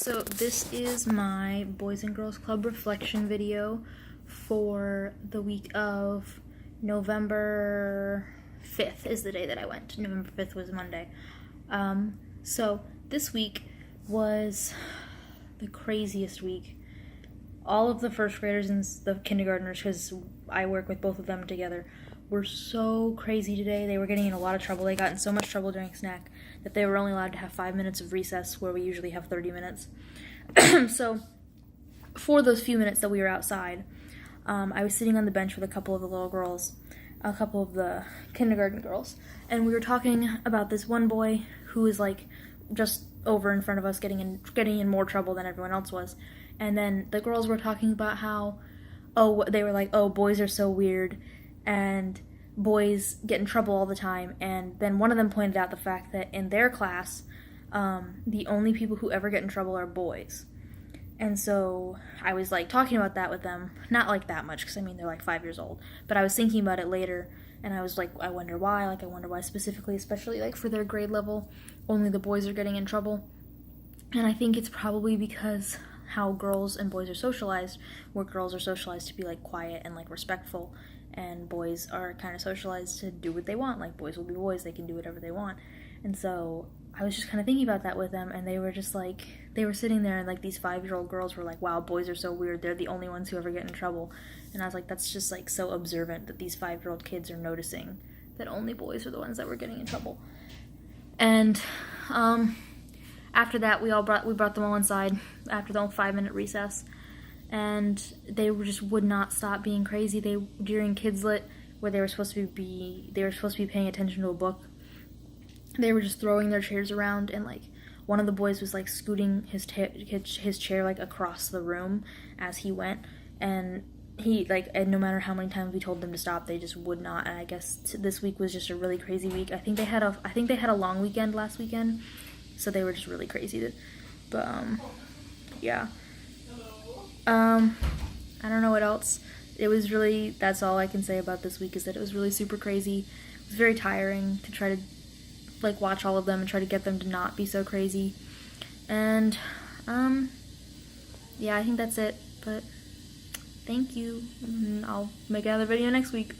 So this is my Boys and Girls Club reflection video for the week of November 5th is the day that I went. November 5th was Monday. So this week was the craziest week. All of the first graders and the kindergartners, because I work with both of them together, were so crazy today. They were getting in a lot of trouble. They got in so much trouble during snack that they were only allowed to have 5 minutes of recess where we usually have 30 minutes. So for those few minutes that we were outside, I was sitting on the bench with a couple of the little girls, a couple of the kindergarten girls, and we were talking about this one boy who was like just over in front of us getting in more trouble than everyone else was. And then the girls were talking about how, they were like, boys are so weird, and boys get in trouble all the time. And then one of them pointed out the fact that in their class, the only people who ever get in trouble are boys. And so I was like talking about that with them, not like that much, because I mean they're like 5 years old, but I was thinking about it later, and I was like, I wonder why specifically, especially like for their grade level, only the boys are getting in trouble. And I think it's probably because how girls and boys are socialized, where girls are socialized to be like quiet and like respectful, and boys are kind of socialized to do what they want. Like, boys will be boys, they can do whatever they want. And so I was just kind of thinking about that with them, and they were just like, they were sitting there, and like these 5-year-old girls were like, wow, boys are so weird, they're the only ones who ever get in trouble. And I was like, that's just like so observant that these 5-year-old kids are noticing that only boys are the ones that were getting in trouble. And after that, we brought them all inside after the 5-minute recess, and they just would not stop being crazy. During Kids Lit, where they were supposed to be paying attention to a book, they were just throwing their chairs around, and like one of the boys was like scooting his chair like across the room as he went, and no matter how many times we told them to stop, they just would not. And I guess this week was just a really crazy week. I think they had a long weekend last weekend, so they were just really crazy. But yeah. I don't know what else. That's all I can say about this week, is that it was really super crazy. It was very tiring to try to like watch all of them and try to get them to not be so crazy. And yeah, I think that's it. But thank you. I'll make another video next week.